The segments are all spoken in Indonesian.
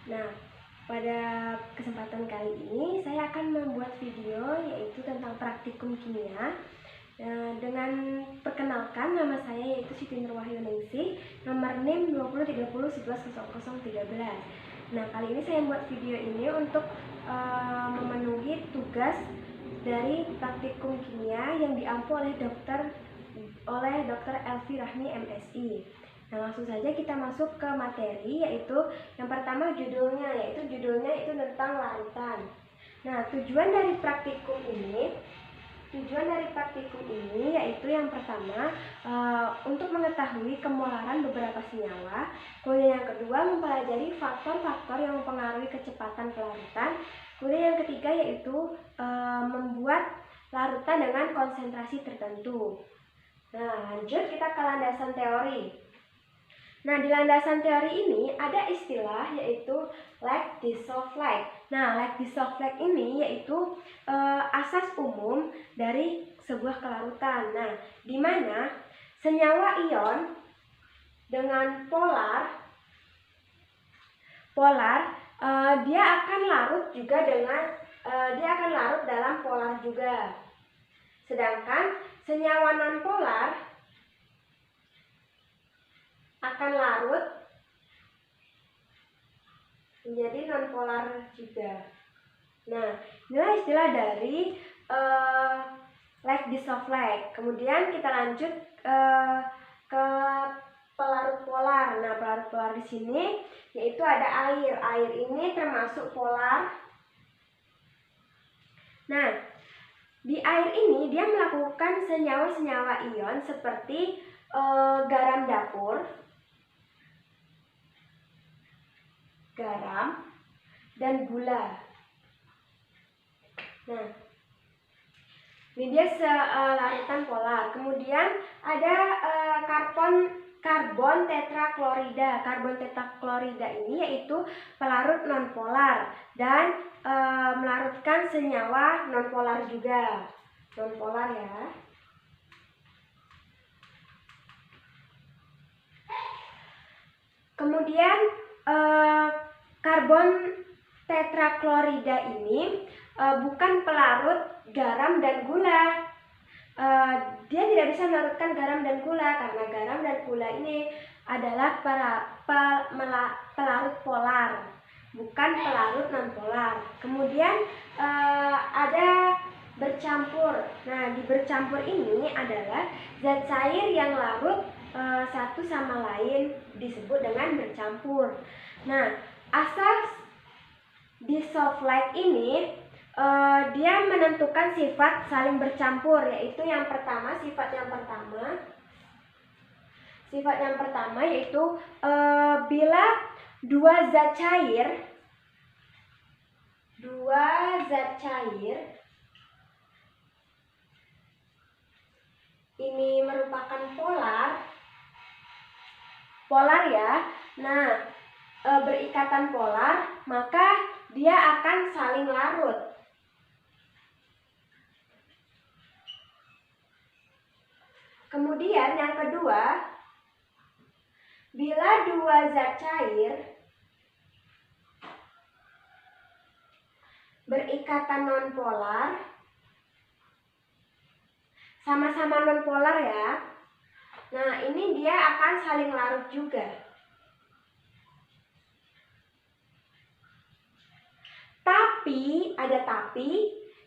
Nah, pada kesempatan kali ini saya akan membuat video yaitu tentang praktikum kimia. Dengan perkenalkan, nama saya yaitu Siti Nurwahyuningsih, nomor NIM 2030110013. Nah, kali ini saya membuat video ini untuk memenuhi tugas dari praktikum kimia yang diampu oleh Dr. Elvi Rahmi MSI. Nah, langsung saja kita masuk ke materi, yaitu yang pertama judulnya itu tentang larutan. Nah, tujuan dari praktikum ini yaitu yang pertama untuk mengetahui kemolaran beberapa senyawa. Kemudian yang kedua mempelajari faktor-faktor yang mempengaruhi kecepatan pelarutan. Kemudian yang ketiga yaitu membuat larutan dengan konsentrasi tertentu. Nah, lanjut kita ke landasan teori. Nah, di landasan teori ini ada istilah yaitu like, dissolve, like. Nah, like, dissolve, like ini yaitu asas umum dari sebuah kelarutan. Nah, di mana senyawa ion dengan polar dia akan larut juga dia akan larut dalam polar juga. Sedangkan senyawa nonpolar akan larut menjadi nonpolar juga. Nah, inilah istilah dari like, dissolve, like. Kemudian kita lanjut ke pelarut polar. Nah, pelarut polar di sini yaitu ada air. Air ini termasuk polar. Nah, di air ini dia melakukan senyawa-senyawa ion seperti garam dapur, garam, dan gula. Nah, ini dia larutan polar. Kemudian ada karbon tetraklorida. Karbon tetraklorida ini yaitu pelarut nonpolar dan melarutkan senyawa nonpolar juga. Nonpolar ya. Kemudian karbon tetraklorida ini bukan pelarut garam dan gula. Dia tidak bisa melarutkan garam dan gula karena garam dan gula ini adalah pelarut polar, bukan pelarut nonpolar. Kemudian ada bercampur. Nah, di bercampur ini adalah zat cair yang larut satu sama lain disebut dengan bercampur. Nah, asas dissolve like ini dia menentukan sifat saling bercampur, yaitu sifat yang pertama yaitu bila dua zat cair ini merupakan polar ya. Nah, berikatan polar, maka dia akan saling larut. Kemudian yang kedua, bila dua zat cair berikatan nonpolar, sama-sama nonpolar ya. Nah, ini dia akan saling larut juga. Tapi,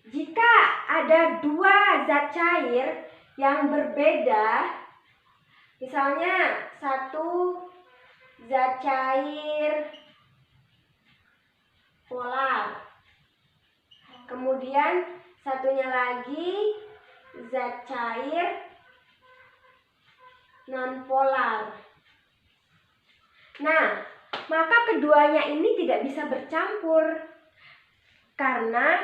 jika ada dua zat cair yang berbeda, misalnya satu zat cair polar, kemudian satunya lagi zat cair nonpolar. Nah, maka keduanya ini tidak bisa bercampur karena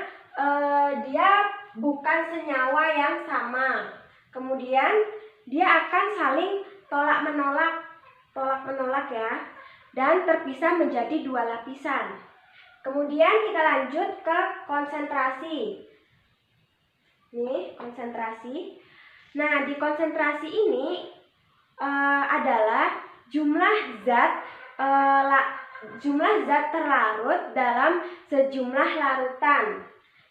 dia bukan senyawa yang sama. Kemudian dia akan saling tolak menolak ya, dan terpisah menjadi dua lapisan. Kemudian kita lanjut ke konsentrasi. Nih, konsentrasi. Nah, di konsentrasi ini adalah jumlah zat jumlah zat terlarut dalam sejumlah larutan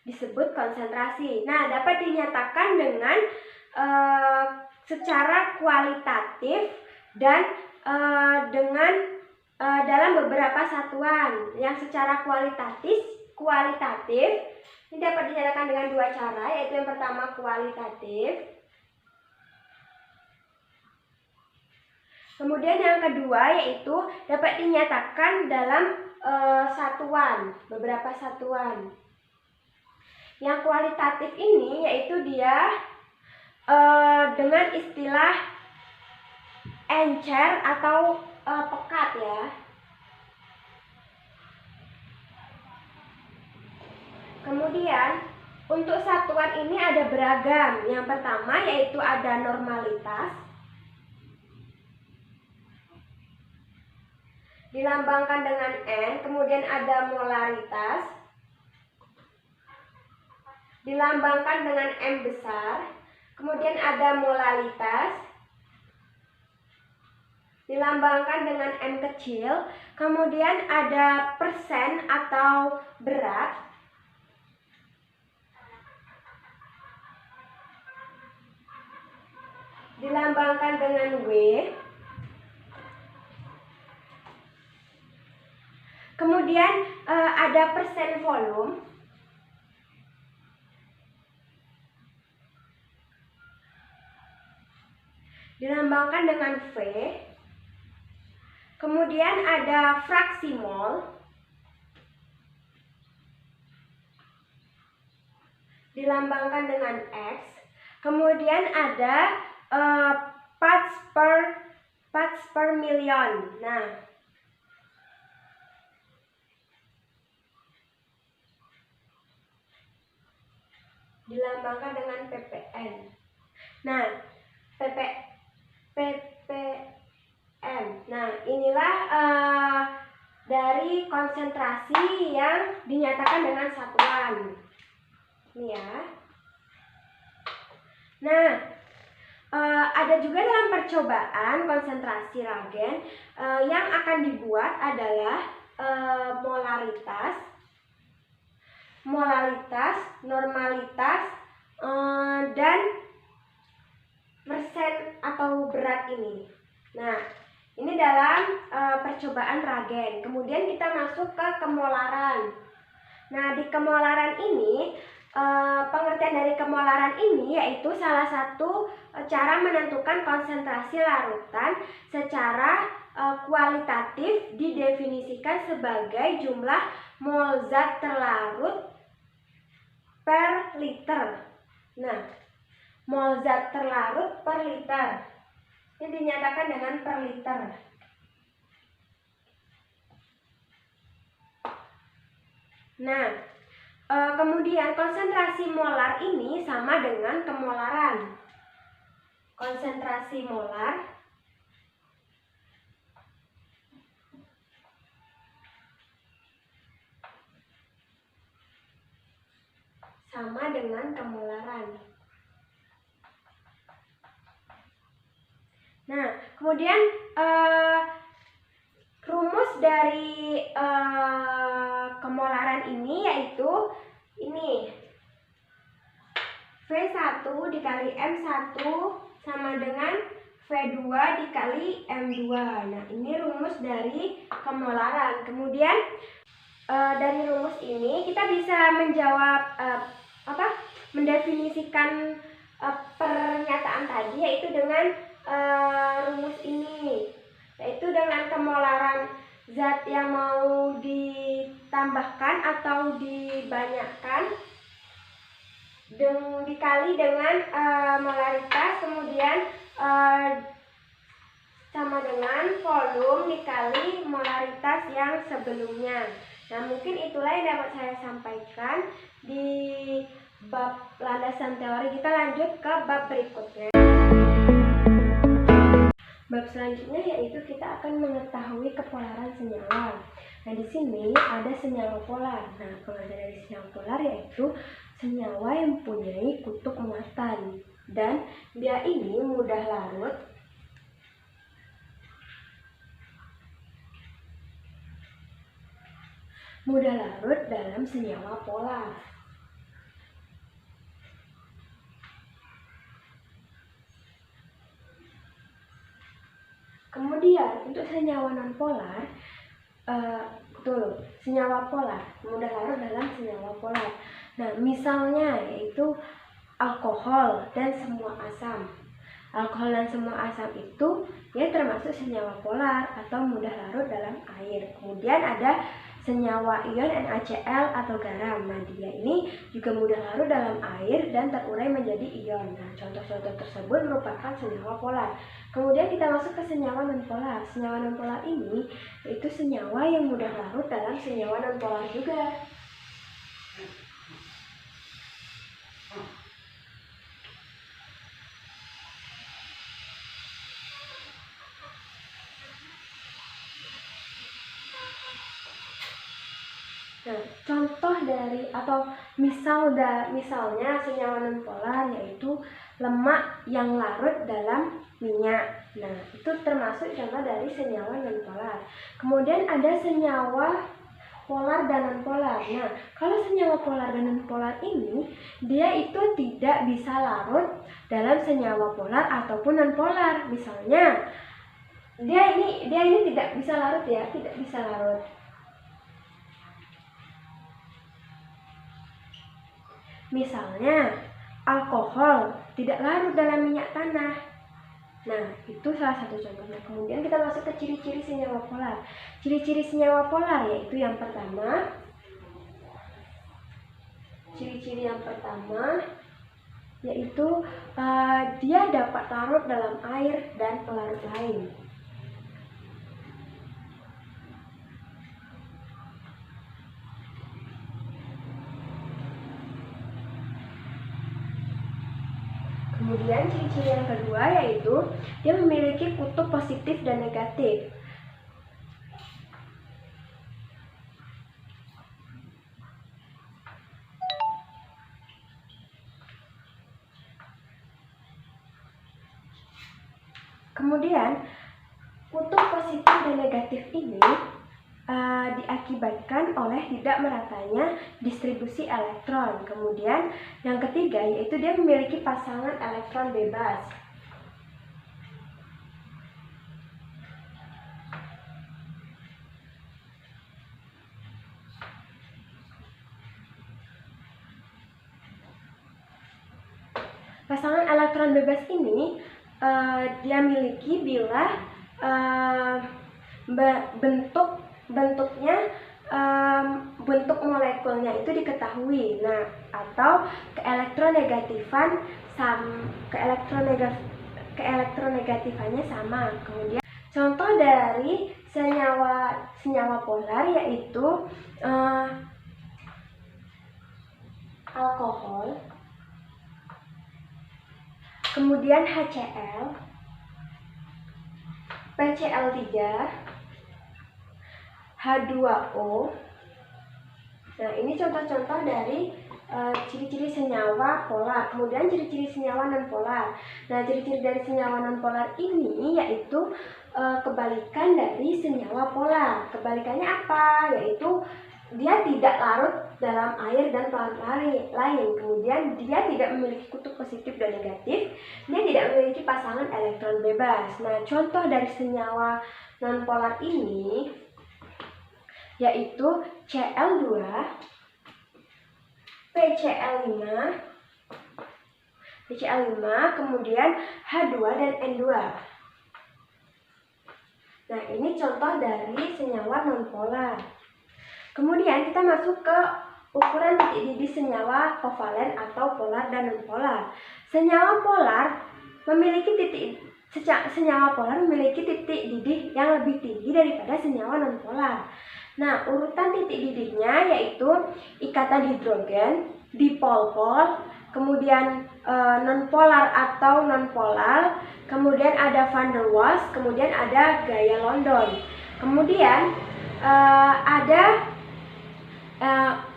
disebut konsentrasi. Nah, dapat dinyatakan dengan secara kualitatif dan dengan dalam beberapa satuan. Yang secara kualitatif ini dapat dinyatakan dengan dua cara, yaitu yang pertama kualitatif. Kemudian yang kedua yaitu dapat dinyatakan dalam satuan, beberapa satuan. Yang kualitatif ini yaitu dia dengan istilah encer atau pekat ya. Kemudian untuk satuan ini ada beragam. Yang pertama yaitu ada normalitas, dilambangkan dengan N. Kemudian ada molaritas, dilambangkan dengan M besar. Kemudian ada molalitas, dilambangkan dengan M kecil. Kemudian ada persen atau berat, dilambangkan dengan W. Kemudian ada persen volume, dilambangkan dengan V. Kemudian ada fraksi mol, dilambangkan dengan X. Kemudian ada parts per million. Nah, dilambangkan dengan ppm. Nah, ppm. Nah, inilah dari konsentrasi yang dinyatakan dengan satuan. Ini ya. Nah, ada juga dalam percobaan konsentrasi reagen yang akan dibuat adalah molaritas, normalitas, dan persen atau berat ini. Nah, ini dalam percobaan reagen. Kemudian kita masuk ke kemolaran. Nah, di kemolaran ini, pengertian dari kemolaran ini yaitu salah satu cara menentukan konsentrasi larutan secara kualitatif didefinisikan sebagai jumlah mol zat terlarut per liter. Nah, mol zat terlarut per liter ini dinyatakan dengan per liter. Nah, kemudian konsentrasi molar ini sama dengan kemolaran. Konsentrasi molar sama dengan kemolaran. Nah, kemudian rumus dari kemolaran ini yaitu ini V1 dikali M1 sama dengan V2 dikali M2. Nah, ini rumus dari kemolaran. Kemudian dari rumus ini kita bisa menjawab mendefinisikan pernyataan tadi yaitu dengan rumus ini, yaitu dengan kemolaran zat yang mau ditambahkan atau dibanyakkan dikali dengan molaritas, kemudian sama dengan volume dikali molaritas yang sebelumnya. Nah, mungkin itulah yang dapat saya sampaikan di bab landasan teori. Kita lanjut ke bab berikutnya. Bab selanjutnya yaitu kita akan mengetahui kepolaran senyawa. Nah, di sini ada senyawa polar. Nah, pengertian dari senyawa polar yaitu senyawa yang mempunyai kutub muatan dan dia ini mudah larut mudah larut dalam senyawa polar. Kemudian untuk senyawa nonpolar, senyawa polar mudah larut dalam senyawa polar. Nah, misalnya yaitu alkohol dan semua asam. Alkohol dan semua asam itu dia termasuk senyawa polar atau mudah larut dalam air. Kemudian ada senyawa ion NaCl atau garam. Nah, dia ini juga mudah larut dalam air dan terurai menjadi ion. Nah, contoh-contoh tersebut merupakan senyawa polar. Kemudian kita masuk ke senyawa nonpolar. Senyawa nonpolar ini yaitu senyawa yang mudah larut dalam senyawa nonpolar juga. Nah, contoh dari atau misalnya senyawa nonpolar yaitu lemak yang larut dalam minyak. Nah, itu termasuk contoh dari senyawa nonpolar. Kemudian ada senyawa polar dan nonpolar. Nah, kalau senyawa polar dan nonpolar ini dia itu tidak bisa larut dalam senyawa polar ataupun nonpolar. Misalnya dia ini tidak bisa larut ya, tidak bisa larut. Misalnya, alkohol tidak larut dalam minyak tanah. Nah, itu salah satu contohnya. Kemudian kita masuk ke ciri-ciri senyawa polar. Ciri-ciri senyawa polar yaitu yang pertama, yaitu dia dapat larut dalam air dan pelarut lain. Kemudian ciri-ciri yang kedua yaitu dia memiliki kutub positif dan negatif. Kemudian kutub positif dan negatif ini diakibatkan oleh tidak meratanya distribusi elektron. Kemudian yang ketiga yaitu dia memiliki pasangan elektron bebas. Pasangan elektron bebas ini dia miliki bila bentuk molekulnya itu diketahui. Nah, atau keelektronegatifannya sama. Kemudian contoh dari senyawa polar yaitu alkohol, kemudian HCl, PCl3, H2O. Nah, ini contoh-contoh dari ciri-ciri senyawa polar. Kemudian ciri-ciri senyawa nonpolar. Nah, ciri-ciri dari senyawa nonpolar ini yaitu kebalikan dari senyawa polar. Kebalikannya apa? Yaitu dia tidak larut dalam air dan pelarut lain. Kemudian dia tidak memiliki kutub positif dan negatif. Dia tidak memiliki pasangan elektron bebas. Nah, contoh dari senyawa nonpolar ini yaitu Cl2, PCl5, kemudian H2 dan N2. Nah, ini contoh dari senyawa nonpolar. Kemudian kita masuk ke ukuran titik didih senyawa kovalen atau polar dan nonpolar. Senyawa polar memiliki titik didih yang lebih tinggi daripada senyawa nonpolar. Nah, urutan titik didihnya yaitu ikatan hidrogen, dipol-pol, kemudian nonpolar atau nonpolar, kemudian ada van der Waals, kemudian ada gaya London. Kemudian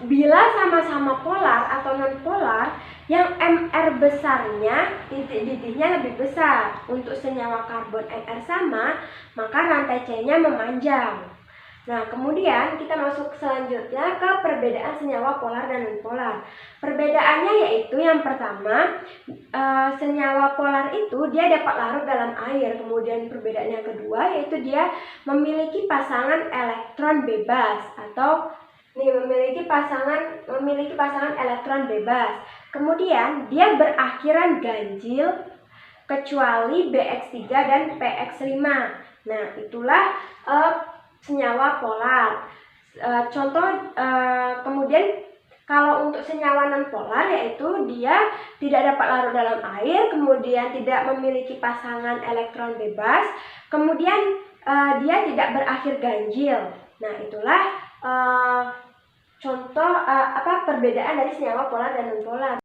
bila sama-sama polar atau nonpolar, yang Mr besarnya titik didihnya lebih besar. Untuk senyawa karbon Mr sama, maka rantai C-nya memanjang. Nah, kemudian kita masuk selanjutnya ke perbedaan senyawa polar dan nonpolar. Perbedaannya yaitu yang pertama, senyawa polar itu dia dapat larut dalam air. Kemudian perbedaan yang kedua yaitu dia memiliki pasangan elektron bebas atau memiliki pasangan elektron bebas. Kemudian dia berakhiran ganjil kecuali BX3 dan PX5. Nah, itulah senyawa polar. Kemudian kalau untuk senyawa nonpolar yaitu dia tidak dapat larut dalam air, kemudian tidak memiliki pasangan elektron bebas, kemudian dia tidak berakhir ganjil. Nah, itulah contoh perbedaan dari senyawa polar dan nonpolar.